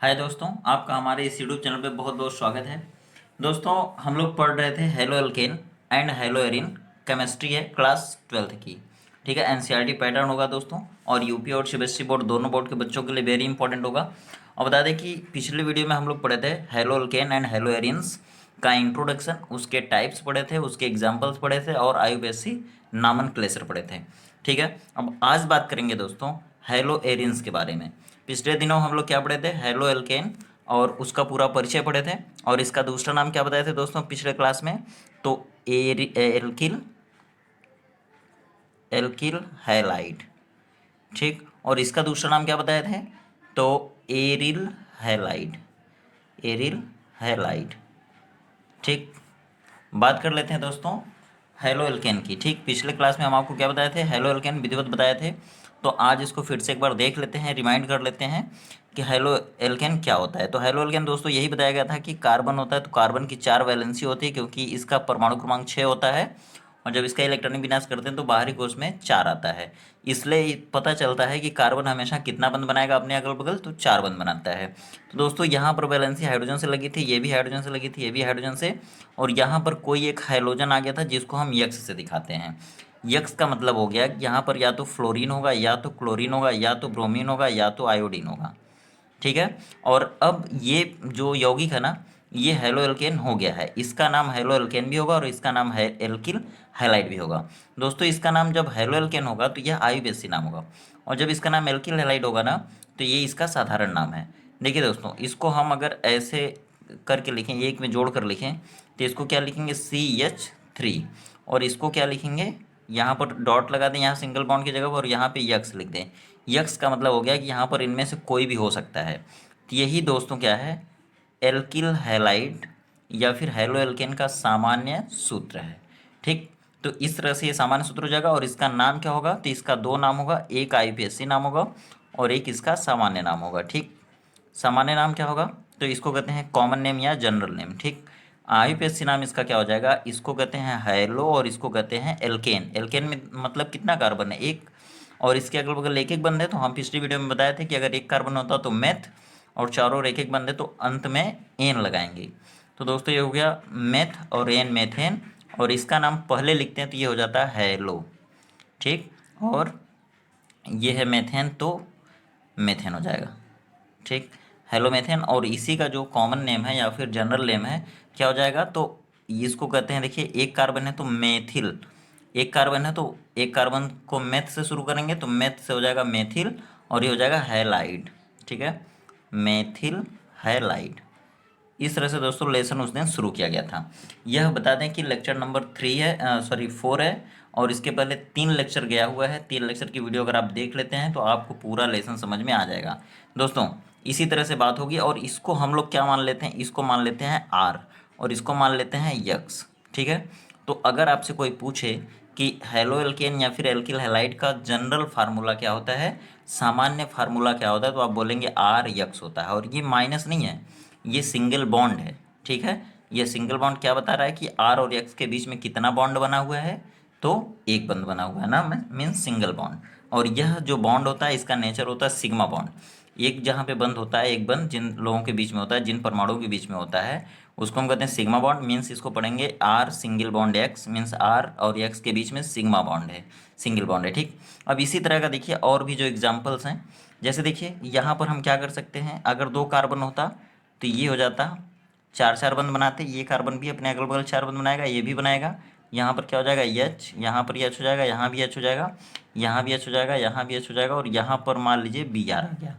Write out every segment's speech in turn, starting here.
हाय दोस्तों, आपका हमारे इस यूट्यूब चैनल पे बहुत बहुत स्वागत है। दोस्तों, हम लोग पढ़ रहे थे halo alkane and hello Erin. Chemistry है क्लास 12th की। ठीक है, एनसीईआरटी पैटर्न होगा दोस्तों, और यूपी और सीबीएसई बोर्ड दोनों बोर्ड के बच्चों के लिए वेरी इंपॉर्टेंट होगा। और बता दें कि पिछले वीडियो में हम लोग पढ़े थे halo alkane and hello arenes का इंट्रोडक्शन, उसके टाइप्स पढ़े थे, उसके एग्जाम्पल्स पढ़े थे और आईयूपीएसी नामनक्लेचर पढ़े थे। ठीक है, अब आज बात करेंगे दोस्तों हेलो एरिन्स के बारे में। पिछले दिनों हम लोग क्या पढ़े थे, हेलो एल्केन और उसका पूरा परिचय पढ़े थे, और इसका दूसरा नाम क्या बताए थे दोस्तों पिछले क्लास में, तो एल्किल एल्किल हैलाइड। ठीक, और इसका दूसरा नाम क्या बताए थे, तो एरिल हैलाइड, एरिल हैलाइड। ठीक, बात कर लेते हैं दोस्तों हेलो एल्केन की। ठीक, पिछले क्लास में हम आपको क्या बताए थे, हेलो एल्केन विधिवत बताए थे। तो आज इसको फिर से एक बार देख लेते हैं, रिमाइंड कर लेते हैं कि हेलो एल्केन क्या होता है। तो हेलो एल्केन दोस्तों यही बताया गया था कि कार्बन होता है, तो कार्बन की 4 वैलेंसी होती है, क्योंकि इसका परमाणु क्रमांक 6 होता है, और जब इसका इलेक्ट्रॉनिक विन्यास करते हैं तो बाहरी कोश में 4 आता है। इसलिए पता चलता है कि कार्बन हमेशा कितना बंध बनाएगा अपने अगल बगल, तो 4 बंध बनाता है। तो दोस्तों यहाँ पर वैलेंसी हाइड्रोजन से लगी थी, ये भी हाइड्रोजन से लगी थी, ये भी हाइड्रोजन से, और यहाँ पर कोई एक हाइड्रोजन आ गया था जिसको हम यक्स से दिखाते हैं। यक्स का मतलब हो गया कि यहाँ पर या तो फ्लोरीन होगा, या तो क्लोरीन होगा, या तो ब्रोमीन होगा, या तो आयोडीन होगा। ठीक है, और अब ये जो यौगिक है ना, ये हेलो एल्केन हो गया है, इसका नाम हेलो एल्केन भी होगा और इसका नाम है एल्किल हैलाइड भी होगा। दोस्तों इसका नाम जब हेलो एल्केन होगा तो यह आईयूपीएसी नाम होगा, और जब इसका नाम एल्किल हैलाइड होगा ना, तो ये इसका साधारण नाम है। देखिए दोस्तों, इसको हम अगर ऐसे करके लिखें, एक में जोड़ कर लिखें, तो इसको क्या लिखेंगे, CH3, और इसको क्या लिखेंगे, यहाँ पर डॉट लगा दें यहाँ सिंगल बॉन्ड की जगह पर, और यहाँ पे यक्स लिख दें। यक्स का मतलब हो गया कि यहाँ पर इनमें से कोई भी हो सकता है। तो यही दोस्तों क्या है, एल्किल हैलाइड या फिर हेलो एल्केन का सामान्य सूत्र है। ठीक, तो इस तरह से ये सामान्य सूत्र हो जाएगा, और इसका नाम क्या होगा, तो इसका दो नाम होगा, एक आईयूपीएसी नाम होगा और एक इसका सामान्य नाम होगा। ठीक, सामान्य नाम क्या होगा, तो इसको कहते हैं कॉमन नेम या जनरल नेम। ठीक, आईयूपीएसी नाम इसका क्या हो जाएगा, इसको कहते हैं हेलो और इसको कहते हैं एल्केन। एल्केन में मतलब कितना कार्बन है, एक, और इसके अगल बगल एक एक बंद है। तो हम पिछली वीडियो में बताए थे कि अगर एक कार्बन होता तो मेथ, और चारों ओर एक एक बंद है तो अंत में एन लगाएंगे। तो दोस्तों ये हो गया मेथ और एन, मेथेन, और इसका नाम पहले लिखते हैं तो ये हो जाता है हेलो। ठीक, और ये है मेथेन, तो मेथेन हो जाएगा। ठीक, हेलो मेथेन, और इसी का जो कॉमन नेम है या फिर जनरल नेम है क्या हो जाएगा, तो इसको कहते हैं, देखिए एक कार्बन है तो मेथिल, एक कार्बन है तो एक कार्बन को मेथ से शुरू करेंगे तो मेथ से हो जाएगा मेथिल, और ये हो जाएगा हैलाइड। ठीक है, मेथिल हैलाइड। इस तरह से दोस्तों लेसन उस दिन शुरू किया गया था। यह बता दें कि लेक्चर नंबर 3 है, सॉरी 4 है, और इसके पहले 3 लेक्चर गया हुआ है। 3 लेक्चर की वीडियो अगर आप देख लेते हैं तो आपको पूरा लेसन समझ में आ जाएगा। दोस्तों इसी तरह से बात होगी, और इसको हम लोग क्या मान लेते हैं, इसको मान लेते हैं आर, और इसको मान लेते हैं यक्स। ठीक है, तो अगर आपसे कोई पूछे कि हेलो एल्केन या फिर एल्किल हैलाइड का जनरल फार्मूला क्या होता है, सामान्य फार्मूला क्या होता है, तो आप बोलेंगे आर यक्स होता है, और ये माइनस नहीं है, ये सिंगल बॉन्ड है। ठीक है, ये सिंगल बॉन्ड क्या बता रहा है कि आर और एक्स के बीच में कितना बॉन्ड बना हुआ है, तो एक बंद बना हुआ है ना, मीन्स सिंगल बॉन्ड। और यह जो बॉन्ड होता है इसका नेचर होता है सिग्मा बॉन्ड। एक जहाँ पे बंद होता है, एक बंद जिन लोगों के बीच में होता है, जिन परमाणुओं के बीच में होता है, उसको हम कहते हैं सिग्मा बॉन्ड। मीन्स इसको पढ़ेंगे r single bond x, means r और एक्स के बीच में सिग्मा बॉन्ड है, सिंगल बॉन्ड है। ठीक, अब इसी तरह का देखिए और भी जो एग्जाम्पल्स हैं, जैसे देखिए यहाँ पर हम क्या कर सकते हैं, अगर 2 कार्बन होता तो ये हो जाता, 4 4 बंद बनाते, ये कार्बन भी अपने अगल बगल 4 बंद बनाएगा, ये भी बनाएगा। यहाँ पर क्या हो जाएगा एच, यहाँ पर एच हो जाएगा, यहाँ भी एच हो जाएगा, यहाँ भी एच हो जाएगा, यहाँ भी एच हो जाएगा, और यहाँ पर मान लीजिए बी आर आ गया।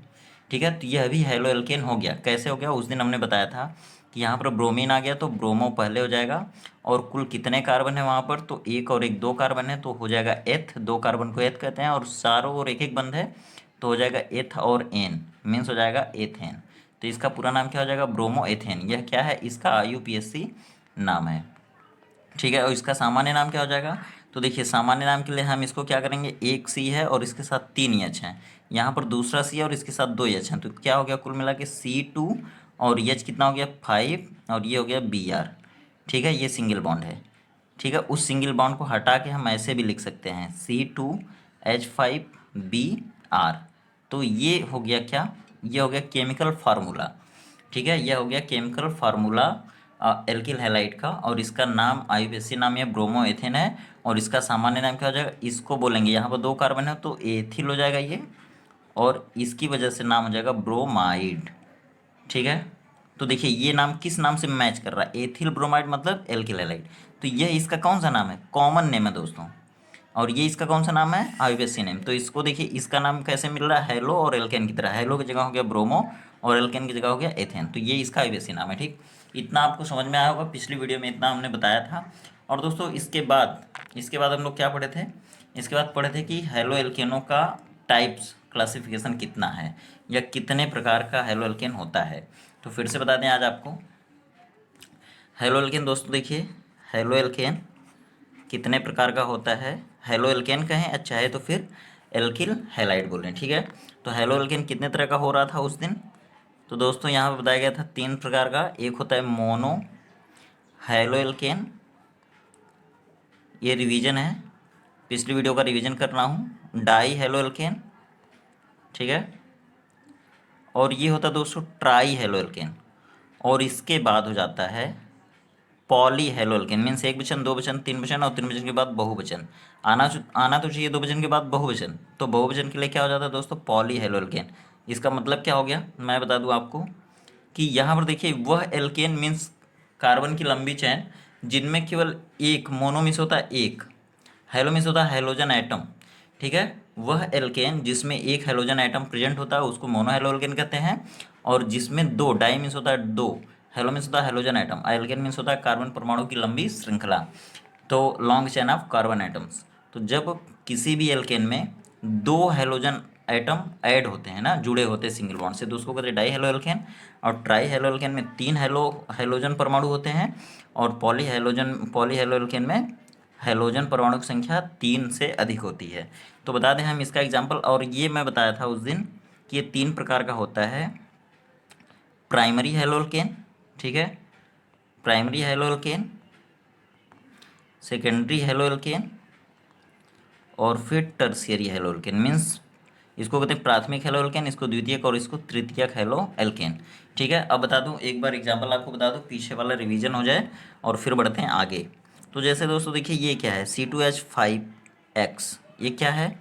ठीक है, तो यह भी हेलो एल्केन हो गया। कैसे हो गया, उस दिन हमने बताया था कि यहाँ पर ब्रोमीन आ गया तो ब्रोमो पहले हो जाएगा, और कुल कितने कार्बन है वहाँ पर, तो एक और एक 2 कार्बन है तो हो जाएगा एथ, 2 कार्बन को एथ कहते हैं, और चारों ओर एक एक बंद है तो हो जाएगा एथ और एन, मीन्स हो जाएगा एथेन। तो इसका पूरा नाम क्या हो जाएगा, ब्रोमो एथेन। यह क्या है, इसका आईयूपीएसी नाम है। ठीक है, और इसका सामान्य नाम क्या हो जाएगा, तो देखिए सामान्य नाम के लिए हम इसको क्या करेंगे, एक सी है और इसके साथ 3 एच हैं, यहाँ पर दूसरा सी है और इसके साथ 2 एच हैं, तो क्या हो गया कुल मिला के C2, और एच कितना हो गया 5, और ये हो गया बी आर। ठीक है, ये सिंगल बॉन्ड है। ठीक है, उस सिंगल बॉन्ड को हटा के हम ऐसे भी लिख सकते हैं C2H5 बी आर। तो ये हो गया क्या, ये हो गया केमिकल फार्मूला, ठीक है, ये हो गया केमिकल फार्मूला एल्किल हैलाइड का, और इसका नाम आईयूपीएसी नाम ये ब्रोमोएथेन है, और इसका सामान्य नाम क्या हो जाएगा, इसको बोलेंगे, यहाँ पर 2 कार्बन है तो एथिल हो जाएगा ये, और इसकी वजह से नाम हो जाएगा ब्रोमाइड, ठीक है। तो देखिए ये नाम किस नाम से मैच कर रहा है, एथिल ब्रोमाइड मतलब एल्किल हैलाइड, तो यह इसका कौन सा नाम है, कॉमन नेम है दोस्तों, और ये इसका कौन सा नाम है, आईयूपीएसी नेम। तो इसको देखिए इसका नाम कैसे मिल रहा है, हेलो और एल्केन की तरह, हेलो की जगह हो गया ब्रोमो और एल्केन की जगह हो गया एथेन, तो ये इसका आईयूपीएसी नाम है, ठीक। इतना आपको समझ में आया होगा, पिछली वीडियो में इतना हमने बताया था। और दोस्तों इसके बाद हम लोग क्या पढ़े थे, इसके बाद पढ़े थे कि हेलो एल्केनों का टाइप्स क्लासिफिकेशन कितना है, या कितने प्रकार का हेलो एल्केन होता है। तो फिर से बता दें आज आपको, हेलो एल्केन दोस्तों देखिए, हेलो एल्केन कितने प्रकार का होता है, हेलो एल्केन कहें अच्छा है तो फिर एल्किल हैलाइड बोलें, ठीक है। तो हेलो एल्केन कितने तरह का हो रहा था उस दिन, तो दोस्तों यहाँ पर बताया गया था 3 प्रकार का, एक होता है मोनो हेलो एल्केन, ये रिवीजन है, पिछली वीडियो का रिवीजन कर रहा हूँ, डाई हेलो एल्केन, ठीक है, और ये होता है दोस्तों ट्राई हेलो एल्केन, और इसके बाद हो जाता है पॉली हेलो एल्केन, मीन्स 1 वचन 2 वचन 3 वचन, और 3 वचन के बाद बहुवचन, आना तो चाहिए 2 वचन के बाद बहुवचन, तो बहुवचन के लिए क्या हो जाता है दोस्तों, पॉली हेलो एल्केन। इसका मतलब क्या हो गया, मैं बता दूं आपको कि यहाँ पर देखिए वह एल्केन मीन्स कार्बन की लंबी चेन जिनमें केवल एक मोनो मिस होता है, एक हेलो मिस होता है हेलोजन एटम, ठीक है, वह एल्केन जिसमें एक हेलोजन एटम प्रेजेंट होता है उसको मोनो हेलो एल्केन कहते हैं, और जिसमें 2 डाई मिस होता है 2, हेलो मिस होता है हेलोजन एटम, एल्केन मिस होता है कार्बन परमाणु की लंबी श्रृंखला, तो long chain of carbon atoms. तो जब किसी भी एल्केन में 2 हेलोजन एटम ऐड होते हैं ना, जुड़े होते हैं सिंगल बॉन्ड से, तो उसको कहते हैं डाई हेलो एल्केन, और ट्राई हेलो एल्केन में 3 हेलोजन परमाणु होते हैं, और पॉली हेलो एल्केन में हेलोजन परमाणु की संख्या 3 से अधिक होती है। तो बता दें हम इसका एग्जाम्पल, और ये मैं बताया था उस दिन कि ये 3 प्रकार का होता है, प्राइमरी हेलो एल्केन, ठीक है, primary halo alkane, secondary halo alkane, और फिर टर्शियरी हेलो एल्केन, मीन्स इसको कहते हैं प्राथमिक हेलो एल्केन, इसको द्वितीयक और इसको तृतीयक हेलो एल्केन, ठीक है। अब बता दूं एक बार एग्जाम्पल आपको बता दूं, पीछे वाला रिवीजन हो जाए और फिर बढ़ते हैं आगे। तो जैसे दोस्तों देखिए ये क्या है, C2H5X, ये क्या है,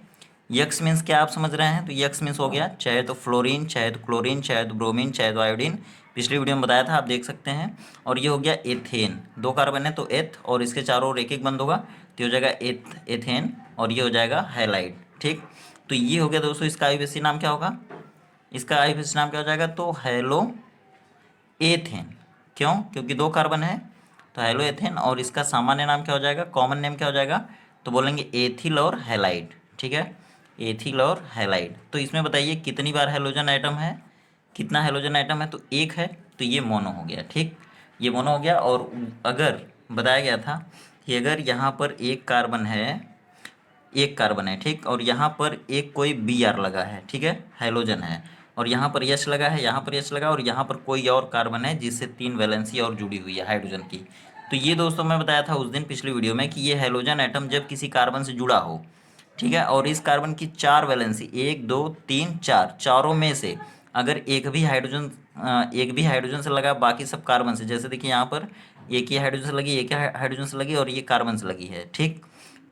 यक्स मीन्स क्या आप समझ रहे हैं, तो यक्स मीन्स हो गया चाहे तो फ्लोरीन, चाहे तो क्लोरीन, चाहे तो ब्रोमीन, चाहे तो आयोडीन, पिछली वीडियो में बताया था आप देख सकते हैं। और ये हो गया एथेन, 2 कार्बन है तो एथ, और इसके चारों ओर एक एक बंद होगा तो ये हो जाएगा एथेन, और ये हो जाएगा हैलाइड, ठीक। तो ये हो गया दोस्तों, इसका आईयूपीएसी नाम क्या होगा, इसका आईयूपीएसी नाम क्या हो जाएगा, तो हेलो एथेन, क्यों, क्योंकि 2 कार्बन है तो हेलो एथेन, और इसका सामान्य नाम क्या हो जाएगा, कॉमन नेम क्या हो जाएगा, तो बोलेंगे एथिल और हैलाइड, ठीक है, एथिल और हैलाइड। तो इसमें बताइए कितनी बार हेलोजन एटम है, कितना हेलोजन एटम है, तो 1 है, तो ये मोनो हो गया, ठीक, ये मोनो हो गया। और अगर बताया गया था कि अगर यहाँ पर एक कार्बन है, ठीक, और यहाँ पर एक कोई Br लगा है, ठीक है, हेलोजन है, और यहाँ पर H लगा है, यहाँ पर H लगा, और यहाँ पर कोई और कार्बन है जिससे 3 वैलेंसी और जुड़ी हुई है हाइड्रोजन की। तो ये दोस्तों मैं बताया था उस दिन पिछली वीडियो में कि ये हेलोजन एटम जब किसी कार्बन से जुड़ा हो, ठीक है, और इस कार्बन की 4 वैलेंसी 1 2 3 4, चारों में से अगर एक भी हाइड्रोजन से लगा, बाकी सब कार्बन से, जैसे देखिए यहाँ पर एक ही हाइड्रोजन से लगी, एक ही हाइड्रोजन से लगी, और ये कार्बन से लगी है, ठीक।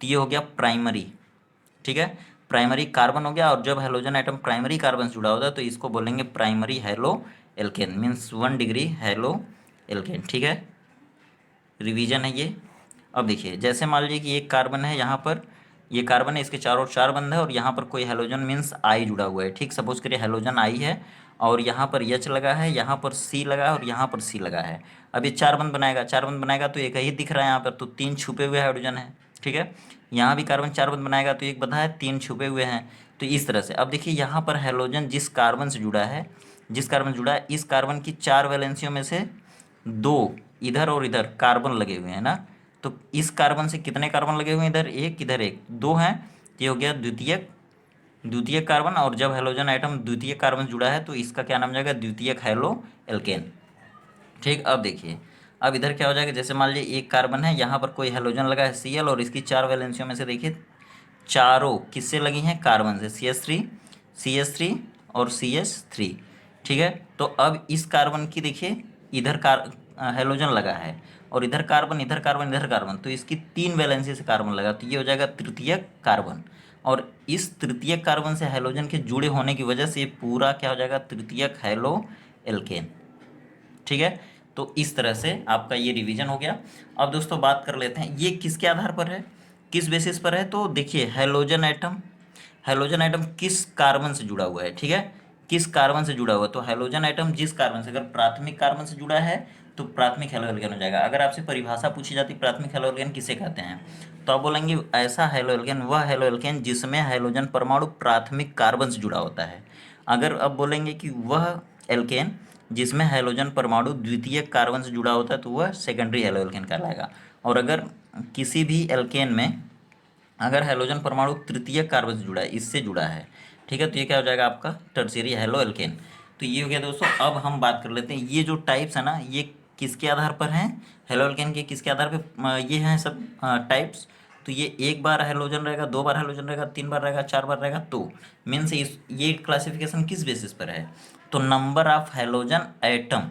तो ये हो गया प्राइमरी, ठीक है, प्राइमरी कार्बन हो गया, और जब हेलोजन एटम प्राइमरी कार्बन से जुड़ा होता है तो इसको बोलेंगे primary halo alkane, means 1 degree halo alkane, ठीक है, रिवीजन है ये। अब देखिए जैसे मान लीजिए कि एक कार्बन है, यहाँ पर ये कार्बन है, इसके चारों ओर 4 बंद है, और यहाँ पर कोई हेलोजन मीन्स आई जुड़ा हुआ है, ठीक, सपोज करिए हेलोजन आई है, और यहाँ पर H लगा है, यहाँ पर C लगा है, और यहाँ पर C लगा है। अब ये 4 बंद बनाएगा, 4 बंद बनाएगा तो एक ही दिख रहा है यहाँ पर, तो 3 छुपे हुए हाइड्रोजन है, ठीक है, यहाँ भी कार्बन 4 बंद बनाएगा तो एक बंधा है, 3 छुपे हुए हैं। तो इस तरह से अब देखिए यहाँ पर हेलोजन जिस कार्बन से जुड़ा है, इस कार्बन की 4 वैलेंसियों में से 2 इधर और इधर कार्बन लगे हुए हैं ना, तो इस कार्बन से कितने कार्बन लगे हुए हैं, इधर एक इधर एक, 2 हैं, तो ये हो गया द्वितीयक कार्बन, और जब हेलोजन एटम द्वितीयक कार्बन जुड़ा है तो इसका क्या नाम हो जाएगा, द्वितीयक हेलो एल्केन, ठीक। अब देखिए अब इधर क्या हो जाएगा, जैसे मान लीजिए एक कार्बन है, यहाँ पर कोई हेलोजन लगा है Cl, और इसकी 4 वैलेंसियों में से देखिए चारों किससे लगी हैं, कार्बन से, CH3 और CH3, ठीक है। तो अब इस कार्बन की देखिए इधर हेलोजन लगा है और इधर कार्बन इधर कार्बन इधर कार्बन, तो इसकी 3 वैलेंसी से कार्बन लगा, तो ये हो जाएगा तृतीयक कार्बन। और इस तृतीयक कार्बन से हेलोजन के जुड़े होने की वजह से ये पूरा क्या हो जाएगा, तृतीयक हेलो एल्केन। ठीक है, तो इस तरह से आपका ये रिवीजन हो गया। अब दोस्तों बात कर लेते हैं ये किसके आधार पर है, किस बेसिस पर है। तो देखिए हेलोजन एटम, हेलोजन एटम किस कार्बन से जुड़ा हुआ है, ठीक है, किस कार्बन से जुड़ा हुआ है। तो हेलोजन एटम जिस कार्बन से, अगर प्राथमिक कार्बन से जुड़ा है तो प्राथमिक हेलो एल्केन हो जाएगा। अगर आपसे परिभाषा पूछी जाती प्राथमिक हेलो एल्केन किसे कहते हैं, तो आप बोलेंगे ऐसा हेलो एल्केन, वह हेलो एल्केन जिसमें हेलोजन परमाणु प्राथमिक कार्बन से जुड़ा होता है। अगर अब बोलेंगे कि वह एल्केन जिसमें हेलोजन परमाणु द्वितीय कार्बन से जुड़ा होता है तो वह सेकेंडरी हेलो एल्केन कहलाएगा। और अगर किसी भी एल्केन में अगर हेलोजन परमाणु तृतीय कार्बन से जुड़ा है, इससे जुड़ा है, ठीक है, तो ये क्या हो जाएगा आपका टर्शियरी हेलो एल्केन। तो ये हो गया दोस्तों। अब हम बात कर लेते हैं ये जो टाइप्स है ना, ये किसके आधार पर हैं, हेलो एल्केन के किसके आधार पर ये हैं सब टाइप्स। तो ये एक बार हेलोजन रहेगा, दो बार हेलोजन रहेगा, तीन बार रहेगा, चार बार रहेगा। तो मीन्स इस ये क्लासिफिकेशन किस बेसिस पर है, तो number of halogen atom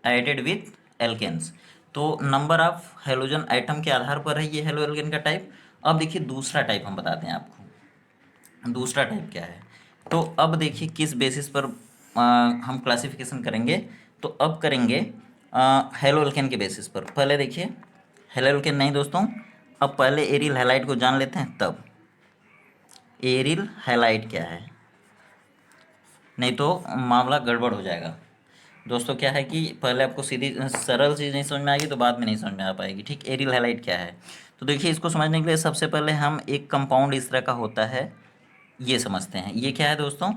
added with alkanes. तो नंबर ऑफ हेलोजन एटम के आधार पर है ये हेलो एल्केन का टाइप। अब देखिए दूसरा टाइप हम बताते हैं आपको, दूसरा टाइप क्या है। तो अब देखिए किस बेसिस पर हम क्लासिफिकेशन करेंगे। तो अब करेंगे हेलो एल्केन के बेसिस पर। पहले देखिए हेलो एल्केन नहीं दोस्तों, अब पहले एरिल हैलाइड को जान लेते हैं, तब एरिल हैलाइड क्या है, नहीं तो मामला गड़बड़ हो जाएगा। दोस्तों क्या है कि पहले आपको सीधी सरल चीज़ नहीं समझ में आएगी तो बाद में नहीं समझ में आ पाएगी। ठीक, एरिल हैलाइड क्या है, तो देखिए इसको समझने के लिए सबसे पहले हम एक कंपाउंड इस तरह का होता है ये समझते हैं। ये क्या है दोस्तों,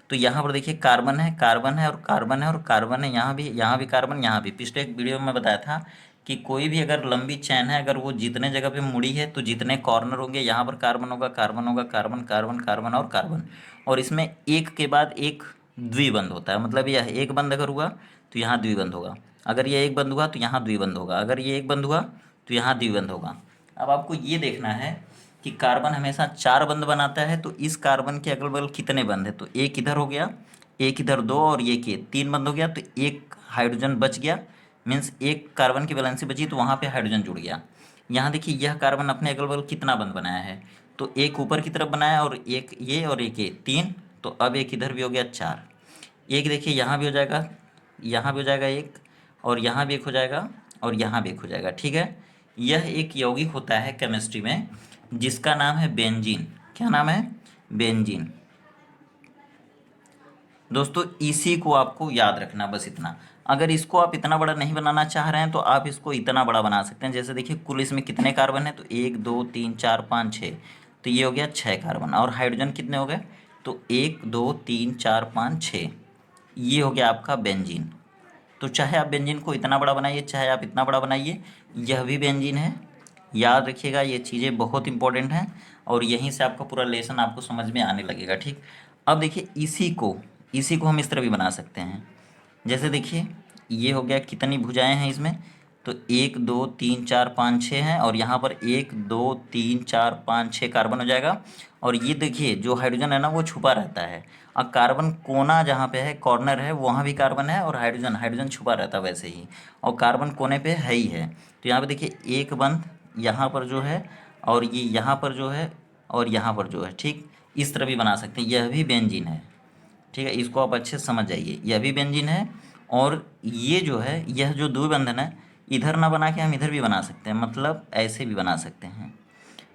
तो यहाँ पर देखिए कार्बन है, कार्बन है और कार्बन है और कार्बन है, यहाँ भी कार्बन, यहाँ भी। पिछले एक वीडियो में बताया था कि कोई भी अगर लंबी चैन है, अगर वो जितने जगह पे मुड़ी है तो जितने कॉर्नर होंगे यहाँ पर कार्बन होगा, कार्बन होगा, कार्बन कार्बन कार्बन और कार्बन। और इसमें एक के बाद एक द्विबंध होता है, मतलब यह एक बंध अगर हुआ तो यहाँ द्विबंध होगा, अगर ये एक बंध हुआ तो यहाँ द्विबंध होगा, अगर ये एक बंध हुआ तो यहाँ द्विबंध होगा। अब आपको ये देखना है कि कार्बन हमेशा चार बंध बनाता है, तो इस कार्बन के अगल बगल कितने बंध है, तो एक इधर हो गया, एक इधर दो और ये के तीन बंद हो गया, तो एक हाइड्रोजन बच गया। मीन्स एक कार्बन की वैलेंसी बची तो वहाँ पे हाइड्रोजन जुड़ गया। यहाँ देखिए यह कार्बन अपने अगल बगल कितना बंध बनाया है, तो एक ऊपर की तरफ बनाया और एक ये और एक ये तीन, तो अब एक इधर भी हो गया चार। एक देखिए यहाँ भी हो जाएगा, यहाँ भी हो जाएगा एक, और यहाँ भी एक हो जाएगा और यहाँ भी एक हो जाएगा। ठीक है, यह एक यौगिक होता है केमिस्ट्री में जिसका नाम है बेंजीन। क्या नाम है, बेंजीन। दोस्तों इसी को आपको याद रखना, बस इतना। अगर इसको आप इतना बड़ा नहीं बनाना चाह रहे हैं तो आप इसको इतना बड़ा बना सकते हैं। जैसे देखिए कुल इसमें कितने कार्बन है, तो एक दो तीन चार पाँच छः, तो ये हो गया छः कार्बन। और हाइड्रोजन कितने हो गए, तो एक दो तीन चार पाँच छः, ये हो गया आपका बेंजीन। तो चाहे आप बेंजीन को इतना बड़ा बनाइए चाहे आप इतना बड़ा बनाइए, यह भी बेंजीन है। याद रखिएगा ये चीज़ें बहुत इंपॉर्टेंट हैं और यहीं से आपका पूरा लेसन आपको समझ में आने लगेगा। ठीक, अब देखिए इसी को हम इस तरह भी बना सकते हैं। जैसे देखिए ये हो गया, कितनी भुजाएं हैं इसमें, तो एक दो तीन चार पाँच छः हैं और यहाँ पर एक दो तीन चार पाँच छः कार्बन हो जाएगा। और ये देखिए जो हाइड्रोजन है ना वो छुपा रहता है, और कार्बन कोना जहाँ पे है कॉर्नर है वहाँ भी कार्बन है, और हाइड्रोजन हाइड्रोजन छुपा रहता है वैसे ही, और कार्बन कोने पे है ही है। तो यहाँ पे देखिए एक बंद यहाँ पर जो है, और ये यहाँ पर जो है, और यहाँ पर जो है। ठीक, इस तरह भी बना सकते हैं, यह भी बेंजीन है। ठीक है, इसको आप अच्छे से समझ जाइए, यह भी बेंजीन है। और ये जो है यह जो द्विबंधन है, इधर ना बना के हम इधर भी बना सकते हैं, मतलब ऐसे भी बना सकते हैं।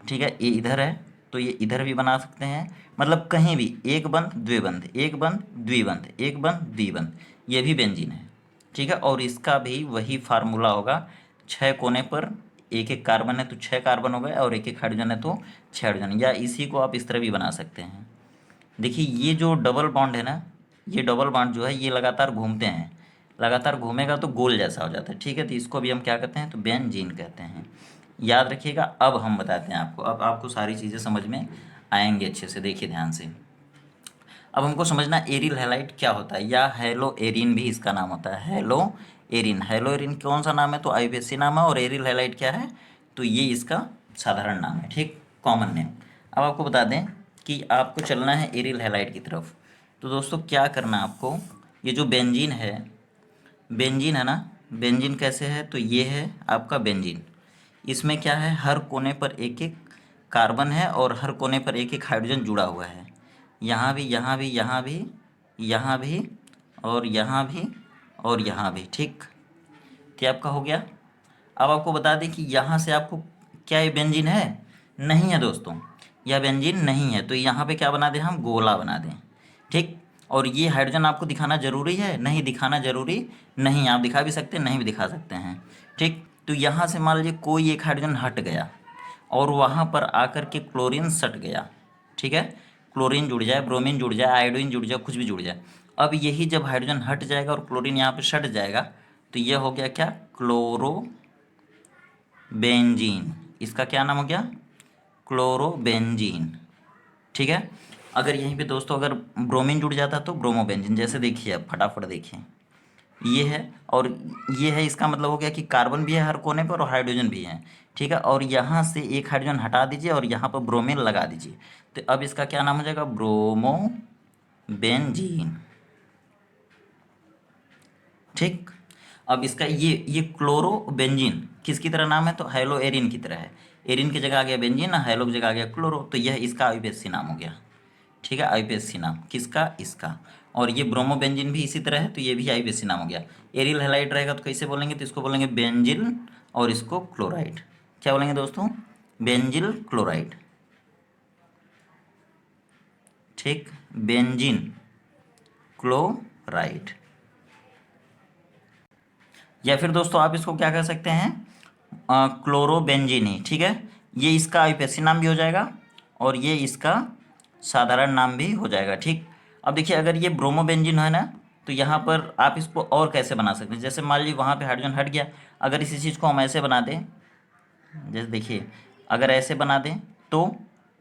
ठीक है, ये इधर है तो ये इधर भी बना सकते हैं, मतलब कहीं भी एक बंद द्विबंध, एक बंद द्विबंध, एक बंद द्विबंध, ये भी बेंजीन है। ठीक है, और इसका भी वही फार्मूला होगा, छः कोने पर एक एक कार्बन है तो छः कार्बन हो गए, और एक एक हाइड्रोजन है तो छः हाइड्रोजन। या इसी को आप इस तरह भी बना सकते हैं। देखिए ये जो डबल बॉन्ड है ना, ये डबल बॉन्ड जो है ये लगातार घूमते हैं, लगातार घूमेगा तो गोल जैसा हो जाता है। ठीक है, तो इसको भी हम क्या कहते हैं, तो बेंजीन कहते हैं। याद रखिएगा। अब हम बताते हैं आपको, अब आपको सारी चीज़ें समझ में आएंगे अच्छे से, देखिए ध्यान से। अब हमको समझना एरिल हैलाइड क्या होता है, या हेलो एरिन भी इसका नाम होता है, हेलो एरिन। हेलो एरिन कौन सा नाम है, तो आईयूपीएसी नाम है। और एरिल हैलाइड क्या है, तो ये इसका साधारण नाम है। ठीक, कॉमन नेम। अब आपको बता दें कि आपको चलना है एरिल हैलाइड की तरफ। तो दोस्तों क्या करना है आपको, ये जो बेंजीन है, बेंजीन है ना, बेंजीन कैसे है, तो ये है आपका बेंजीन। इसमें क्या है, हर कोने पर एक एक कार्बन है और हर कोने पर एक एक हाइड्रोजन जुड़ा हुआ है। यहाँ भी, यहाँ भी, यहाँ भी, यहाँ भी, और यहाँ भी, और यहाँ भी। ठीक, तो ये आपका हो गया। अब आपको बता दें कि यहाँ से आपको क्या ये बेंजीन है, नहीं है दोस्तों, यह बेंजीन नहीं है। तो यहाँ पे क्या बना दें, हम गोला बना दें। ठीक, और ये हाइड्रोजन आपको दिखाना जरूरी है, नहीं दिखाना जरूरी नहीं, आप दिखा भी सकते हैं, नहीं भी दिखा सकते हैं। ठीक, तो यहाँ से मान लीजिए कोई एक हाइड्रोजन हट गया और वहाँ पर आकर के क्लोरीन सट गया। ठीक है, क्लोरीन जुड़ जाए, ब्रोमीन जुड़ जाए, आयोडीन जुड़ जाए, कुछ भी जुड़ जाए। अब यही जब हाइड्रोजन हट जाएगा और क्लोरीन यहाँ पे सट जाएगा, तो यह हो गया क्या, क्लोरो बेंजीन। इसका क्या नाम हो गया, क्लोरोबेंजीन। ठीक है, अगर यहीं पे दोस्तों अगर ब्रोमीन जुड़ जाता तो ब्रोमोबेंजीन। जैसे देखिए, अब फटाफट देखिए, ये है और ये है, इसका मतलब हो गया कि कार्बन भी है हर कोने पर और हाइड्रोजन भी है। ठीक है, और यहाँ से एक हाइड्रोजन हटा दीजिए और यहाँ पर ब्रोमीन लगा दीजिए, तो अब इसका क्या नाम हो जाएगा, ब्रोमोबेंजीन। ठीक, अब इसका ये क्लोरोबेंजीन किसकी तरह नाम है, तो हेलो एरिन की तरह है। एरिन की जगह आ गया बेंजीन, हेलो की जगह आ गया क्लोरो, तो यह इसका आईपीएससी नाम हो गया। ठीक है, आईपीएससी नाम किसका, इसका। और ये ब्रोमोबेंजीन भी इसी तरह है, तो ये भी आईपीएससी नाम हो गया। एरिल हैलाइड रहेगा तो कैसे बोलेंगे, तो इसको बोलेंगे बेंजिल और इसको क्लोराइड। क्या बोलेंगे दोस्तों, बेंजिल क्लोराइड। ठीक, बेंजीन क्लोराइड। या फिर दोस्तों आप इसको क्या कर सकते हैं, क्लोरोबेंजीन ही। ठीक है, ये इसका आईपीएससी नाम भी हो जाएगा और ये इसका साधारण नाम भी हो जाएगा। ठीक, अब देखिए अगर ये ब्रोमोबेंजीन है ना, तो यहाँ पर आप इसको और कैसे बना सकते हैं, जैसे मान लीजिए वहाँ पे हाइड्रोजन हट गया, अगर इसी चीज़ को हम ऐसे बना दें, जैसे देखिए अगर ऐसे बना दें तो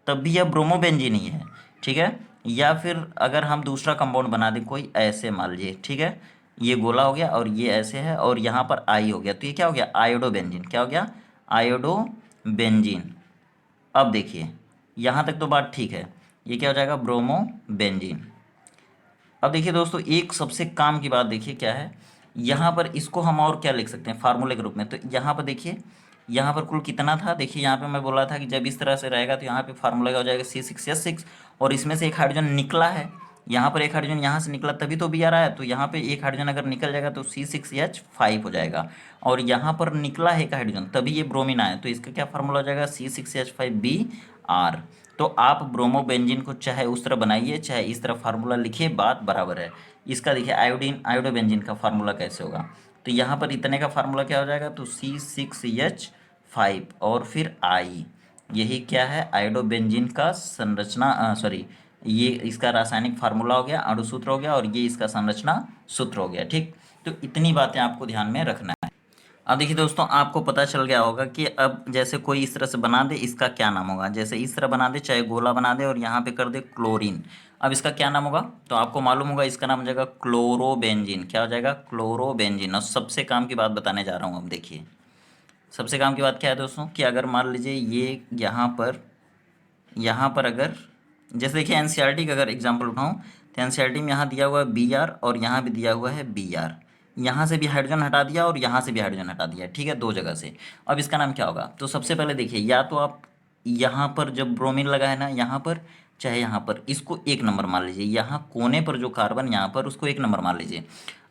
तब भी यह ब्रोमोबेंजीन ही है। ठीक है, या फिर अगर हम दूसरा कंपाउंड बना दें कोई ऐसे मान लीजिए, ठीक है, ये गोला हो गया और ये ऐसे है और यहाँ पर आई हो गया, तो ये क्या हो गया, आयोडोबेंजीन। क्या हो गया, आयोडोबेंजीन। अब देखिए यहाँ तक तो बात ठीक है, ये क्या हो जाएगा, ब्रोमोबेंजीन। अब देखिए दोस्तों एक सबसे काम की बात देखिए क्या है, यहाँ पर इसको हम और क्या लिख सकते हैं फार्मूले के रूप में, तो यहाँ पर देखिए, यहाँ पर कुल कितना था, देखिए यहाँ पे मैं बोला था कि जब इस तरह से रहेगा तो यहाँ पे फार्मूला क्या हो जाएगा, C6H6, और इसमें से एक हाइड्रोजन निकला है, यहाँ पर एक हाइड्रोजन यहाँ से निकला तभी तो बी आ रहा है, तो यहाँ पे एक हाइड्रोजन अगर निकल जाएगा तो C6H5 हो जाएगा, और यहाँ पर निकला है एक हाइड्रोजन तभी ये ब्रोमीन आया, तो इसका क्या फार्मूला हो जाएगा, C6H5Br। तो आप ब्रोमोबेंजीन को चाहे उस तरह बनाइए चाहे इस तरह फार्मूला लिखिए, बात बराबर है। इसका देखिए आयोडीन आयोडोबेंजीन का फार्मूला कैसे होगा, तो यहाँ पर इतने का फार्मूला क्या हो जाएगा, तो C6H5 और फिर आई, यही क्या है, आयोडोबेंजीन का संरचना सॉरी, ये इसका रासायनिक फार्मूला हो गया, अणुसूत्र हो गया, और ये इसका संरचना सूत्र हो गया। ठीक, तो इतनी बातें आपको ध्यान में रखना है। अब देखिए दोस्तों आपको पता चल गया होगा कि अब जैसे कोई इस तरह से बना दे इसका क्या नाम होगा, जैसे इस तरह बना दे चाहे गोला बना दे और यहाँ पे कर दे क्लोरीन, अब इसका क्या नाम होगा, तो आपको मालूम होगा इसका नाम हो जाएगा क्लोरोबेंजीन। क्या हो जाएगा, क्लोरोबेंजीन। और सबसे काम की बात बताने जा रहा हूँ, अब देखिए सबसे काम की बात क्या है दोस्तों, कि अगर मान लीजिए ये यहाँ पर अगर जैसे देखिए एनसीईआरटी का अगर एग्जाम्पल उठाऊँ तो एनसीईआरटी में यहाँ दिया हुआ है Br और यहाँ भी दिया हुआ है Br, यहाँ से भी हाइड्रोजन हटा दिया और यहाँ से भी हाइड्रोजन हटा दिया। ठीक है, दो जगह से। अब इसका नाम क्या होगा, तो सबसे पहले देखिए या तो आप यहाँ पर जब ब्रोमीन लगा है ना, यहाँ पर चाहे यहाँ पर, इसको एक नंबर मान लीजिए, यहाँ कोने पर जो कार्बन यहाँ पर उसको एक नंबर मान लीजिए।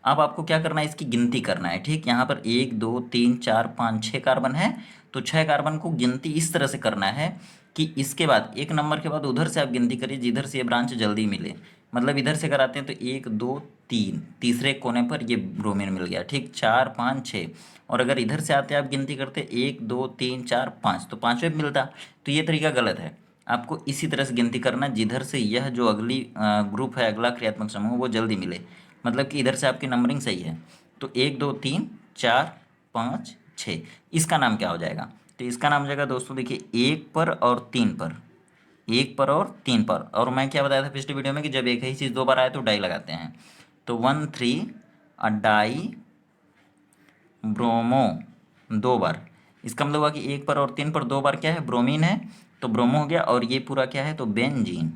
अब आपको क्या करना है, इसकी गिनती करना है। ठीक, यहाँ पर 1 2 3 4 5 6 कार्बन है, तो 6 कार्बन को गिनती इस तरह से करना है कि इसके बाद एक नंबर के बाद उधर से आप गिनती करिए जिधर से ये ब्रांच जल्दी मिले, मतलब इधर से कराते हैं तो 1 2 3, तीसरे कोने पर ये ब्रोमीन मिल गया। ठीक, 4 5 6, और अगर इधर से आते आप गिनती करते 1 2 3 4 5, तो पाँचवें पे मिलता, तो ये तरीका गलत है। आपको इसी तरह से गिनती करना जिधर से यह जो अगली ग्रुप है, अगला क्रियात्मक समूह वो जल्दी मिले, मतलब कि इधर से आपकी नंबरिंग सही है। तो 1 2 3 4 5 6, इसका नाम क्या हो जाएगा, तो इसका नाम हो जाएगा दोस्तों देखिए 1 पर और 3 पर, 1 पर और 3 पर। और मैं क्या बताया था पिछली वीडियो में कि जब एक ही चीज़ दो बार आए तो डाई लगाते हैं, तो 1 3 डाई ब्रोमो, दो बार, इसका मतलब हुआ कि 1 पर और 3 पर दो बार क्या है, ब्रोमीन है, तो ब्रोमो हो गया, और ये पूरा क्या है, तो बेंजीन।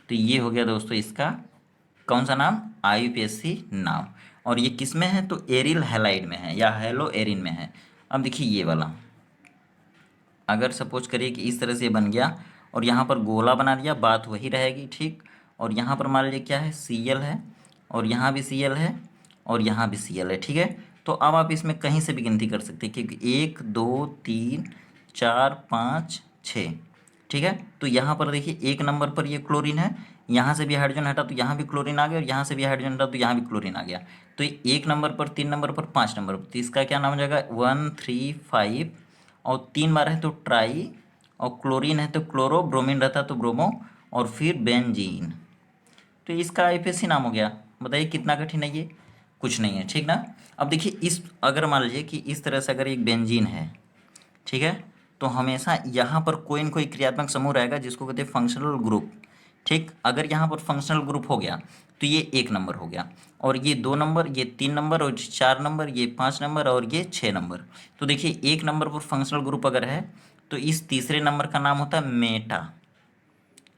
तो ये हो गया दोस्तों इसका कौन सा नाम? IUPAC नाम। और ये किस में है? तो एरिल हैलाइड में है या हेलो एरिन में है। अब देखिए ये वाला, अगर सपोज करिए कि इस तरह से बन गया और यहाँ पर गोला बना दिया, बात वही रहेगी, ठीक। और यहाँ पर मान लीजिए क्या है, Cl है, और यहाँ भी Cl है, और यहाँ भी Cl है, ठीक है। तो अब आप इसमें कहीं से भी गिनती कर सकते हैं, क्योंकि 1 2 3 4 5 6, ठीक है। तो यहाँ पर देखिए 1 नंबर पर ये क्लोरीन है, यहाँ से भी हाइड्रोजन हटा तो यहाँ भी क्लोरीन आ गया, और यहाँ से भी हाइड्रोजन हटा तो यहाँ भी क्लोरीन आ गया। तो ये 1 नंबर पर, 3 नंबर पर, 5 नंबर पर, तो इसका क्या नाम हो जाएगा? 1 3 5, और 3 बार है तो ट्राई, और क्लोरीन है तो क्लोरो, ब्रोमीन रहता तो ब्रोमो, और फिर बेंजीन। तो इसका IUPAC नाम हो गया। बताइए कितना कठिन है ये? कुछ नहीं है, ठीक ना। अब देखिए इस, अगर मान लीजिए कि इस तरह से अगर एक बेंजीन है, ठीक है, तो हमेशा यहाँ पर कोई न कोई क्रियात्मक समूह रहेगा जिसको कहते हैं फंक्शनल ग्रुप, ठीक। अगर यहाँ पर फंक्शनल ग्रुप हो गया तो ये 1 नंबर हो गया, और ये 2 नंबर, ये 3 नंबर, और 4 नंबर, ये 5 नंबर, और ये 6 नंबर। तो देखिए 1 नंबर पर फंक्शनल ग्रुप अगर है तो इस तीसरे नंबर का नाम होता है मेटा,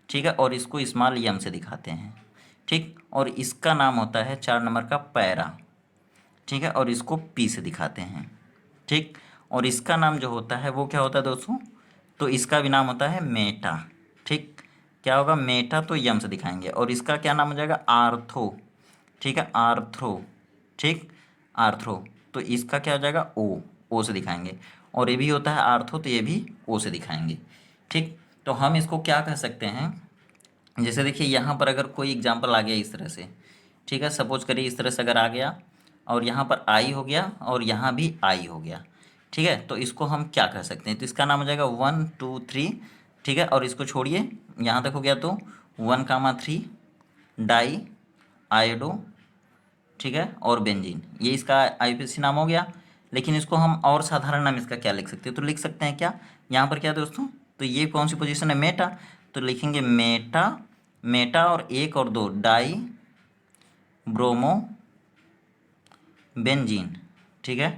ठीक है, और इसको स्मॉल एम से दिखाते हैं, ठीक। और इसका नाम होता है 4 नंबर का पैरा, ठीक है, और इसको पी से दिखाते हैं, ठीक। और इसका नाम जो होता है वो क्या होता है दोस्तों? तो इसका भी नाम होता है मेटा, ठीक। क्या होगा? मेटा, तो यम से दिखाएंगे। और इसका क्या नाम हो जाएगा? आर्थो, ठीक है, आर्थ्रो, ठीक, आर्थ्रो। तो इसका क्या हो जाएगा? ओ से दिखाएंगे। और ये भी होता है आर्थो, तो ये भी ओ से दिखाएंगे, ठीक। तो हम इसको क्या कह सकते हैं? जैसे देखिए यहाँ पर अगर कोई एग्जाम्पल आ गया इस तरह से, ठीक है, सपोज करिए इस तरह से अगर आ गया, और यहाँ पर आई हो गया, और यहाँ भी आई हो गया, ठीक है, तो इसको हम क्या कह सकते हैं? तो इसका नाम हो जाएगा 1 2 3, ठीक है। और इसको छोड़िए, यहाँ तक हो गया, तो 1,3 डाई आयोडो, ठीक है, और बेंजीन, ये इसका IUPAC नाम हो गया। लेकिन इसको हम और साधारण नाम इसका क्या लिख सकते हैं? तो लिख सकते हैं क्या, यहाँ पर क्या है दोस्तों? तो ये कौन सी पोजीशन है? मेटा, तो लिखेंगे मेटा, मेटा, और 1 और 2 डाई ब्रोमो बेंजीन, ठीक है।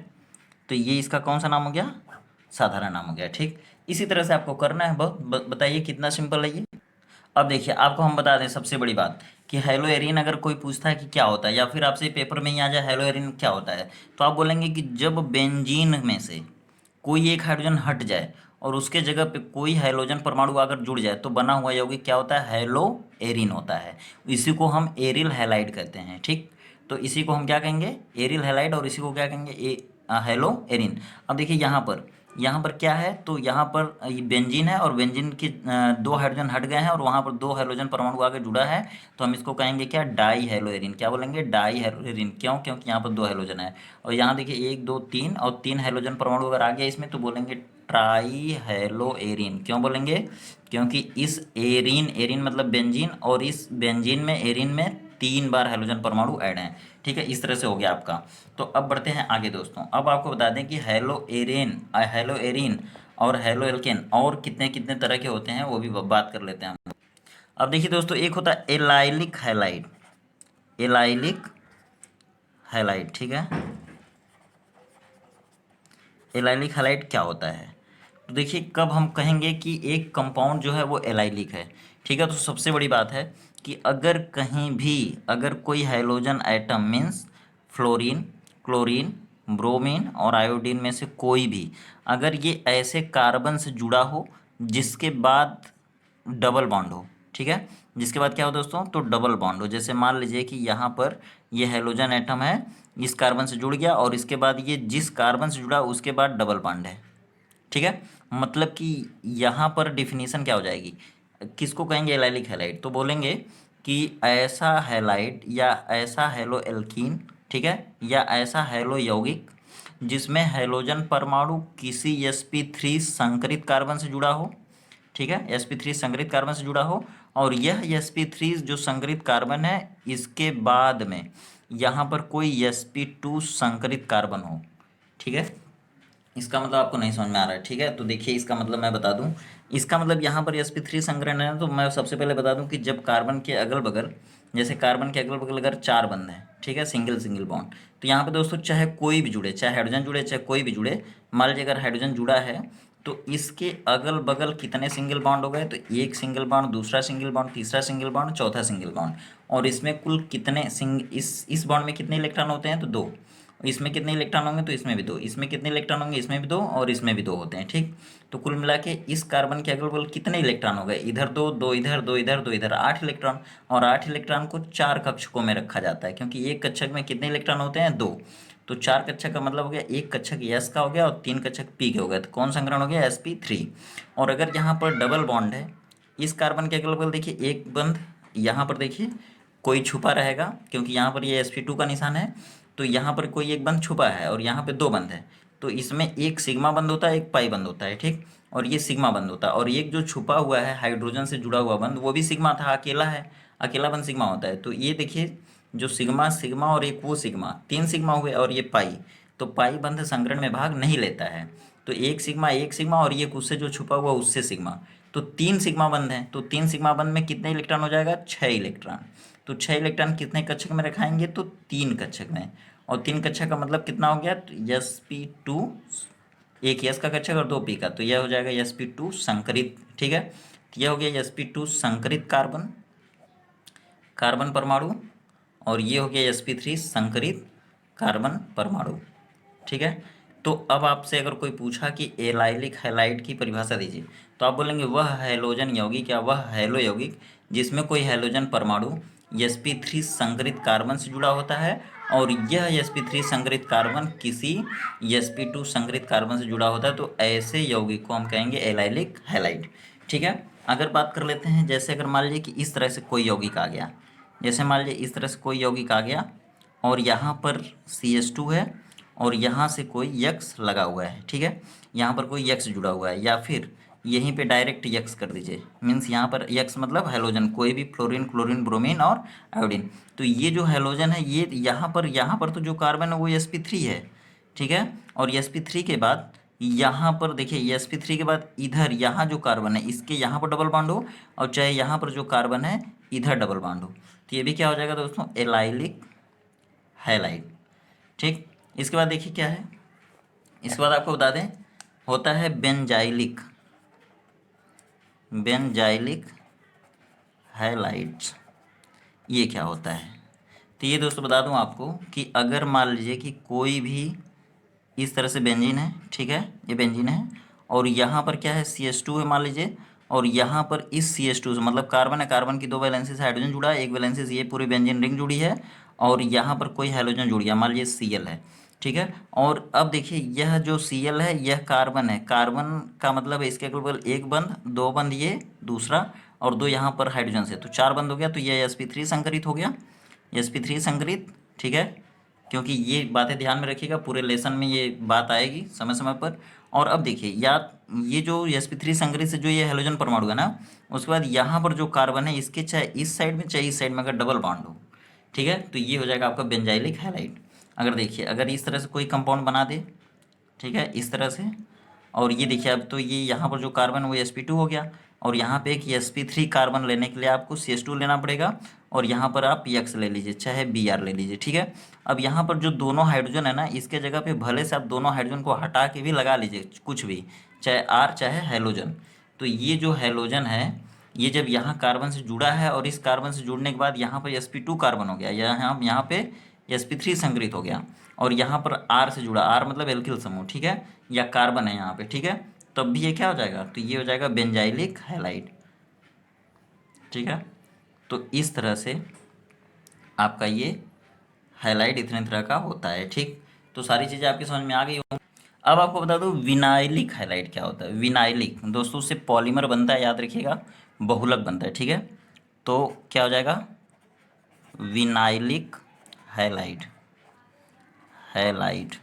तो ये इसका कौन सा नाम हो गया? साधारण नाम हो गया, ठीक। इसी तरह से आपको करना है, बहुत बताइए कितना सिंपल है ये। अब देखिए आपको हम बता दें सबसे बड़ी बात, कि हेलो एरिन अगर कोई पूछता है कि क्या होता है, या फिर आपसे पेपर में ही आ जाए हेलो एरिन क्या होता है, तो आप बोलेंगे कि जब बेंजीन में से कोई एक हाइड्रोजन हट जाए और उसके जगह पे कोई हाइड्रोजन परमाणु अगर जुड़ जाए तो बना हुआ यौगिक क्या होता है? हेलो एरिन होता है। इसी को हम एरिल हैलाइड कहते हैं, ठीक। तो इसी को हम क्या कहेंगे? एरिल हैलाइड, और इसी को क्या कहेंगे? Hello Erin. अब देखिए यहाँ पर क्या है? तो यहाँ पर ये बेंजीन है, और बेंजीन के 2 हाइड्रोजन हट गए हैं, और वहाँ पर 2 हाइड्रोजन परमाणु आगे जुड़ा है, तो हम इसको कहेंगे क्या? Die hello Erin. क्या बोलेंगे? Die hello Erin. क्यों? क्योंकि यहाँ पर 2 हाइड्रोजन है, और यहाँ देखिए 1 2 3, और 3 हाइड्रोजन परमाणु अगर आ गया इसमें तो बोलेंगे ट्राई हेलो एरिन। क्यों बोलेंगे? क्योंकि इस एरिन, एरिन मतलब बेंजीन, और इस बेंजीन में, एरिन में 3 बार हाइड्रोजन परमाणु ऐड हैं, ठीक है। इस तरह से हो गया आपका। तो अब बढ़ते हैं आगे दोस्तों। अब आपको बता दें कि हेलो एरिन और हेलो एल्केन और कितने कितने तरह के होते हैं, वो भी बात कर लेते हैं हम। अब देखिए दोस्तों, एक होता है एलाइलिक हैलाइड, एलाइलिक हैलाइड, ठीक है। एलाइलिक हैलाइड क्या होता है? तो देखिए कब हम कहेंगे कि एक कंपाउंड जो है वो एलाइलिक है, ठीक है। तो सबसे बड़ी बात है कि अगर कहीं भी, अगर कोई hydrogen atom means fluorine, chlorine, bromine और आयोडीन में से कोई भी, अगर ये ऐसे कार्बन से जुड़ा हो जिसके बाद डबल बॉन्ड हो, ठीक है, जिसके बाद क्या हो दोस्तों? तो डबल बॉन्ड हो। जैसे मान लीजिए कि यहाँ पर ये हाइड्रोजन एटम है, इस कार्बन से जुड़ गया, और इसके बाद ये जिस कार्बन से जुड़ा उसके बाद डबल बॉन्ड है, ठीक है। मतलब कि यहाँ पर डिफिनीशन क्या हो जाएगी? किसको कहेंगे एलाइलिक हैलाइड? तो बोलेंगे कि ऐसा हैलाइड या ऐसा हेलो एल्कीन, ठीक है, या ऐसा हेलो यौगिक जिसमें हैलोजन परमाणु किसी sp3 संकरित कार्बन से जुड़ा हो, ठीक है, sp3 संकरित कार्बन से जुड़ा हो, और यह sp3 जो संकरित कार्बन है इसके बाद में यहाँ पर कोई sp2 संकरित कार्बन हो, ठीक है। इसका मतलब आपको नहीं समझ में आ रहा है, ठीक है। तो देखिए इसका मतलब मैं बता दूं, इसका मतलब यहाँ पर sp3 संकरण है, तो मैं सबसे पहले बता दूं कि जब कार्बन के अगल बगल, जैसे कार्बन के अगल बगल अगर 4 बंध हैं, ठीक है, सिंगल सिंगल बॉन्ड, तो यहाँ पे दोस्तों चाहे कोई भी जुड़े, चाहे हाइड्रोजन जुड़े, चाहे कोई भी जुड़े, मान लीजिए अगर हाइड्रोजन जुड़ा है तो इसके अगल बगल कितने सिंगल बॉन्ड हो गए, तो एक सिंगल बॉन्ड, दूसरा सिंगल बॉन्ड, तीसरा सिंगल बॉन्ड, चौथा सिंगल बॉन्ड। और इसमें कुल कितने इस बॉन्ड में कितने इलेक्ट्रॉन होते हैं, तो दो। इसमें कितने इलेक्ट्रॉन होंगे, तो इसमें भी दो। इसमें कितने इलेक्ट्रॉन होंगे, इसमें भी दो और इसमें भी दो होते हैं, ठीक। तो कुल मिला के इस कार्बन के अगल बगल कितने इलेक्ट्रॉन हो गए, इधर दो, दो इधर, दो इधर, दो इधर, 8 इलेक्ट्रॉन। और 8 इलेक्ट्रॉन को 4 कक्षकों में रखा जाता है, क्योंकि एक कक्षक में कितने इलेक्ट्रॉन होते हैं, दो। तो 4 कक्षक का मतलब हो गया, एक कक्षक एस का हो गया और 3 कक्षक पी के हो गया। तो कौन संकरण हो गया, sp3। और अगर यहाँ पर डबल बॉन्ड है, इस कार्बन के अगल बगल देखिए एक बंध, यहाँ पर देखिए कोई छुपा रहेगा, क्योंकि यहाँ पर ये sp2 का निशान है। तो यहाँ पर कोई एक बंध छुपा है और यहाँ पे दो बंध है। तो इसमें एक सिग्मा बंध होता है, एक पाई बंध होता है, ठीक। और ये सिग्मा बंध होता है। और एक जो छुपा हुआ है हाइड्रोजन से जुड़ा हुआ बंध, वो भी सिग्मा था, अकेला है, अकेला बंध सिग्मा होता है। तो ये देखिए जो सिग्मा, सिग्मा और एक वो सिग्मा, 3 सिग्मा हुए और ये पाई। तो पाई बंध संकरण में भाग नहीं लेता है। तो एक सिग्मा और ये उससे जो छुपा हुआ उससे सिग्मा। तो 3 सिग्मा बंध हैं। तो 3 सिग्मा बंध में कितने इलेक्ट्रॉन हो जाएगा, 6 इलेक्ट्रॉन। तो 6 इलेक्ट्रॉन कितने कक्षक में रखाएंगे, तो 3 कक्षक में। और 3 कक्षक का मतलब कितना हो गया, sp2, एक यस का कक्षक और 2 पी का। तो यह हो जाएगा sp2 संकरित, ठीक है। तो यह हो गया sp2 संकरित कार्बन, कार्बन परमाणु। और ये हो गया sp3 संकरित कार्बन परमाणु, ठीक है। तो अब आपसे अगर कोई पूछा कि एलाइलिक हैलाइड की परिभाषा दीजिए, तो आप बोलेंगे वह हैलोजन यौगिक या वह हैलो यौगिक जिसमें कोई हैलोजन परमाणु sp3 संकरित कार्बन से जुड़ा होता है और यह sp3 संकरित कार्बन किसी sp2 संकरित कार्बन से जुड़ा होता है, तो ऐसे यौगिक को हम कहेंगे एलाइलिक हैलाइड, ठीक है। अगर बात कर लेते हैं, जैसे अगर मान लीजिए कि इस तरह से कोई यौगिक आ गया, जैसे मान लीजिए इस तरह से कोई यौगिक आ गया और यहाँ पर CH2 है और यहाँ से कोई यक्स लगा हुआ है, ठीक है। यहाँ पर कोई यक्स जुड़ा हुआ है, या फिर यहीं पे डायरेक्ट यक्स कर दीजिए। मीन्स यहाँ पर यक्स मतलब हैलोजन, कोई भी फ्लोरीन, क्लोरीन, ब्रोमीन और आयोडीन। तो ये जो हैलोजन है, ये यहाँ पर तो जो कार्बन है वो sp3 है, ठीक है। और sp3 के बाद यहाँ पर देखिए, sp3 के बाद इधर यहाँ जो कार्बन है इसके यहाँ पर डबल बॉन्ड हो, और चाहे यहाँ पर जो कार्बन है इधर डबल बॉन्ड हो, तो ये भी क्या हो जाएगा दोस्तों, एलाइलिक हैलाइड, ठीक। इसके बाद देखिए क्या है, इसके बाद आपको बता दें होता है बेंजाइलिक, बेंजाइलिक हैलाइड्स। ये क्या होता है, तो ये दोस्तों बता दूं आपको कि अगर मान लीजिए कि कोई भी इस तरह से बेंजीन है, ठीक है, ये बेंजीन है और यहाँ पर क्या है CH2 है मान लीजिए, और यहाँ पर इस CH2 से मतलब कार्बन है, कार्बन की 2 वैलेंसी से हाइड्रोजन जुड़ा है, एक वैलेंसी से ये पूरी बेंजीन रिंग जुड़ी है और यहाँ पर कोई हैलोजन जुड़ गया, मान लीजिए Cl है, ठीक है। और अब देखिए यह जो Cl है यह कार्बन है, कार्बन का मतलब है इसके अगल एक बंध, दो बंध ये दूसरा और दो यहाँ पर हाइड्रोजन से, तो 4 बंध हो गया। तो यह sp3 संकरित हो गया, sp3 संकरित, ठीक है। क्योंकि ये बातें ध्यान में रखिएगा, पूरे लेसन में ये बात आएगी समय समय पर। और अब देखिए या ये जो sp3 संकरित से जो ये हैलोजन परमाणु है ना, उसके बाद यहाँ पर जो कार्बन है इसके चाहे इस साइड में चाहे इस साइड में अगर डबल बॉन्ड हो, ठीक है, तो ये हो जाएगा आपका बेंजाइलिक हैलाइड। अगर देखिए अगर इस तरह से कोई कंपाउंड बना दे, ठीक है, इस तरह से, और ये देखिए अब तो ये यहाँ पर जो कार्बन वो sp2 हो गया और यहाँ पे एक sp3 कार्बन लेने के लिए आपको CH2 लेना पड़ेगा और यहाँ पर आप यक्स ले लीजिए चाहे Br ले लीजिए, ठीक है। अब यहाँ पर जो दोनों हाइड्रोजन है ना, इसके जगह पे भले से आप दोनों हाइड्रोजन को हटा के भी लगा लीजिए कुछ भी, चाहे R चाहे हैलोजन। तो ये जो हैलोजन है ये जब यहाँ कार्बन से जुड़ा है और इस कार्बन से जुड़ने के बाद यहाँ पर sp2 कार्बन हो गया, यहाँ पे sp3 संग्रहित हो गया और यहाँ पर R से जुड़ा, R मतलब एल्किल समूह, ठीक है, या कार्बन है यहाँ पे, ठीक है, तब भी ये क्या हो जाएगा, तो ये हो जाएगा बेंजाइलिक हैलाइड, ठीक है। तो इस तरह से आपका ये हैलाइड इतने तरह का होता है, ठीक। तो सारी चीज़ें आपकी समझ में आ गई होंगी। अब आपको बता दूं विनाइलिक हैलाइड क्या होता है। विनाइलिक दोस्तों उससे पॉलीमर बनता है, याद रखिएगा, बहुलक बनता है, ठीक है। तो क्या हो जाएगा, विनाइलिक हैलाइड, हैलाइड,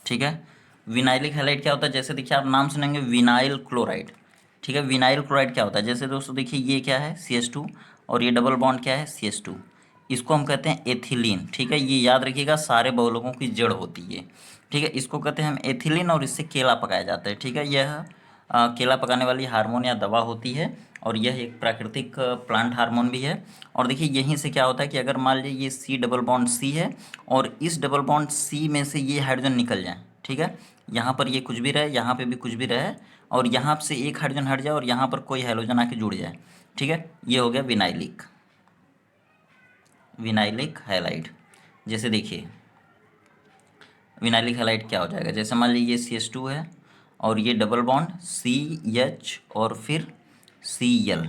ठीक है। विनाइलिक हैलाइड क्या होता है, जैसे देखिए आप नाम सुनेंगे विनाइल क्लोराइड, ठीक है। विनाइल क्लोराइड क्या होता है, जैसे दोस्तों देखिए ये क्या है CH2 और ये डबल बॉन्ड क्या है CH2, इसको हम कहते हैं एथिलीन, ठीक है। ये याद रखिएगा सारे बहुलकों की जड़ होती है, ठीक है। इसको कहते हैं हम एथिलीन और इससे केला पकाया जाता है, ठीक है। यह केला पकाने वाली हार्मोन या दवा होती है और यह एक प्राकृतिक प्लांट हार्मोन भी है। और देखिए यहीं से क्या होता है कि अगर मान लीजिए ये C डबल बॉन्ड C है और इस डबल बॉन्ड C में से ये हाइड्रोजन निकल जाए, ठीक है, यहाँ पर ये कुछ भी रहे, यहाँ पे भी कुछ भी रहे, और यहाँ से एक हाइड्रोजन हट जाए और यहाँ पर कोई हैलोजन आके जुड़ जाए, ठीक है, ये हो गया विनाइलिक, विनाइलिक हैलाइड। जैसे देखिए विनाइलिक हैलाइड क्या हो जाएगा, जैसे मान लीजिए CH2 है और ये डबल बॉन्ड CH और फिर Cl,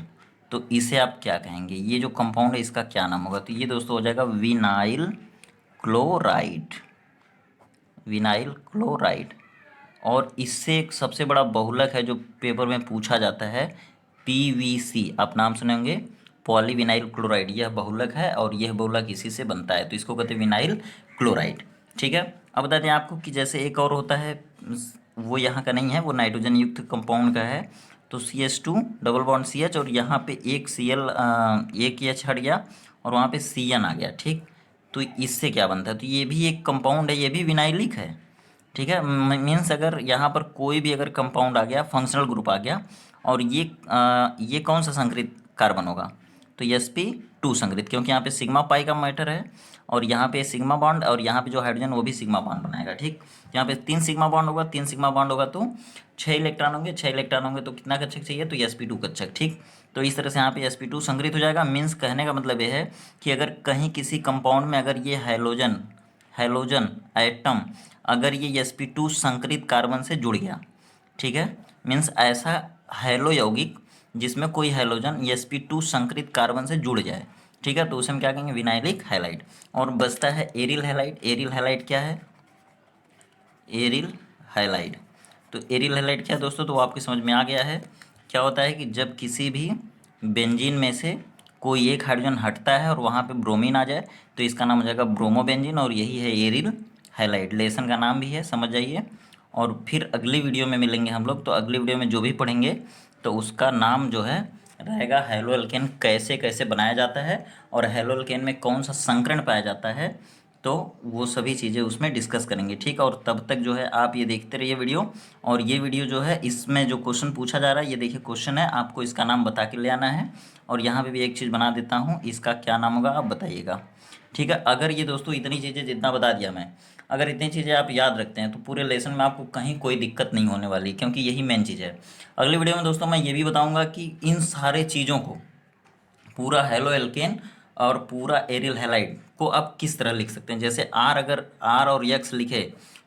तो इसे आप क्या कहेंगे, ये जो कंपाउंड है इसका क्या नाम होगा, तो ये दोस्तों हो जाएगा विनाइल क्लोराइड, विनाइल क्लोराइड। और इससे एक सबसे बड़ा बहुलक है जो पेपर में पूछा जाता है, PVC, आप नाम सुने होंगे, पॉलीविनाइल क्लोराइड, यह बहुलक है और यह बहुलक इसी से बनता है, तो इसको कहते हैं विनाइल क्लोराइड, ठीक है। अब बताते हैं आपको कि जैसे एक और होता है, वो यहाँ का नहीं है, वो नाइट्रोजन युक्त कंपाउंड का है, तो CH2 डबल बॉन्ड CH और यहाँ पे एक Cl, एक H हट गया और वहाँ पे Cn आ गया, ठीक, तो इससे क्या बनता है, तो ये भी एक कंपाउंड है, ये भी विनाइलिक है, ठीक है। मीन्स अगर यहाँ पर कोई भी अगर कंपाउंड आ गया, फंक्शनल ग्रुप आ गया, और ये कौन सा संकरित कार्बन होगा, तो sp2 संकरित, क्योंकि यहाँ पे सिग्मा पाई का मैटर है और यहाँ पे सिग्मा बॉन्ड और यहाँ पे जो हाइड्रोजन वो भी सिग्मा बॉन्ड बनाएगा, ठीक। यहाँ पे 3 सिग्मा बॉन्ड होगा, 3 सिग्मा बॉन्ड होगा तो 6 इलेक्ट्रॉन होंगे, 6 इलेक्ट्रॉन होंगे तो कितना कक्षक चाहिए, तो sp2 कक्षक, ठीक। तो इस तरह से यहाँ पे sp2 संकरित हो जाएगा। मीन्स कहने का मतलब ये है कि अगर कहीं किसी कंपाउंड में अगर ये हैलोजन एटम अगर ये sp2 संकरित कार्बन से जुड़ गया, ठीक है, मीन्स ऐसा हैलो यौगिक जिसमें कोई हैलोजन sp2 संकरित कार्बन से जुड़ जाए, ठीक है, तो उसे हम क्या कहेंगे, विनाइलिक हैलाइड। और बचता है एरिल हैलाइड। एरिल हैलाइड क्या है, एरिल हैलाइड, तो एरिल हैलाइड क्या है दोस्तों, तो वो आपकी समझ में आ गया है। क्या होता है कि जब किसी भी बेंजीन में से कोई एक हाइड्रोजन हटता है और वहाँ पे ब्रोमीन आ जाए तो इसका नाम हो जाएगा ब्रोमोबेंजीन, और यही है एरिल हैलाइड। लेसन का नाम भी है, समझ जाइए। और फिर अगली वीडियो में मिलेंगे हम लोग, तो अगली वीडियो में जो भी पढ़ेंगे तो उसका नाम जो है रहेगा हैलो एल्केन कैसे कैसे बनाया जाता है, और हैलो एल्केन में कौन सा संकरण पाया जाता है, तो वो सभी चीज़ें उसमें डिस्कस करेंगे, ठीक। और तब तक जो है आप ये देखते रहिए वीडियो, और ये वीडियो जो है इसमें जो क्वेश्चन पूछा जा रहा है, ये देखिए क्वेश्चन है, आपको इसका नाम बता के ले आना है। और यहाँ पे भी एक चीज़ बना देता हूँ, इसका क्या नाम होगा आप बताइएगा, ठीक है। अगर ये दोस्तों इतनी चीज़ें जितना बता दिया मैं, अगर इतनी चीज़ें आप याद रखते हैं तो पूरे लेसन में आपको कहीं कोई दिक्कत नहीं होने वाली, क्योंकि यही मेन चीज़ है। अगली वीडियो में दोस्तों मैं ये भी बताऊँगा कि इन सारे चीज़ों को, पूरा हैलो एल्केन और पूरा एरिल हैलाइड को आप किस तरह लिख सकते हैं। जैसे आर, अगर आर और यक्स लिखे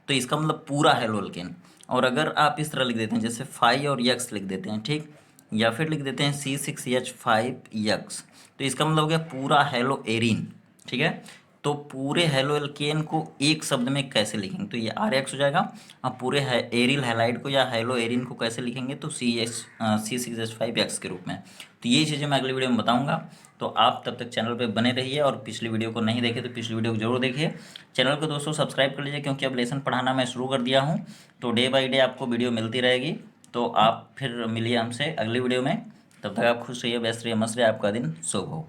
तो इसका मतलब पूरा हैलो एल्केन, और अगर आप इस तरह लिख देते हैं जैसे फाई और यक्स लिख देते हैं, ठीक, या फिर लिख देते हैं C6H5 यक्स, तो इसका मतलब हो गया पूरा हैलो एरिन, ठीक है। तो पूरे हैलो एल्केन को एक शब्द में कैसे लिखेंगे, तो ये RX हो जाएगा। अब पूरे एरिल हैलाइड को या हैलो एरिन को कैसे लिखेंगे, तो C6H5X के रूप में। तो ये चीज़ें मैं अगली वीडियो में बताऊंगा। तो आप तब तक चैनल पे बने रहिए, और पिछली वीडियो को नहीं देखे तो पिछली वीडियो को जरूर देखिए। चैनल को दोस्तों सब्सक्राइब कर लीजिए, क्योंकि अब लेसन पढ़ाना मैं शुरू कर दिया हूँ, तो डे बाई डे आपको वीडियो मिलती रहेगी। तो आप फिर मिलिए हमसे अगली वीडियो में, तब तक आप खुश रहिए, व्यस्त रहिए, मस्त रहिए, आपका दिन शुभ हो।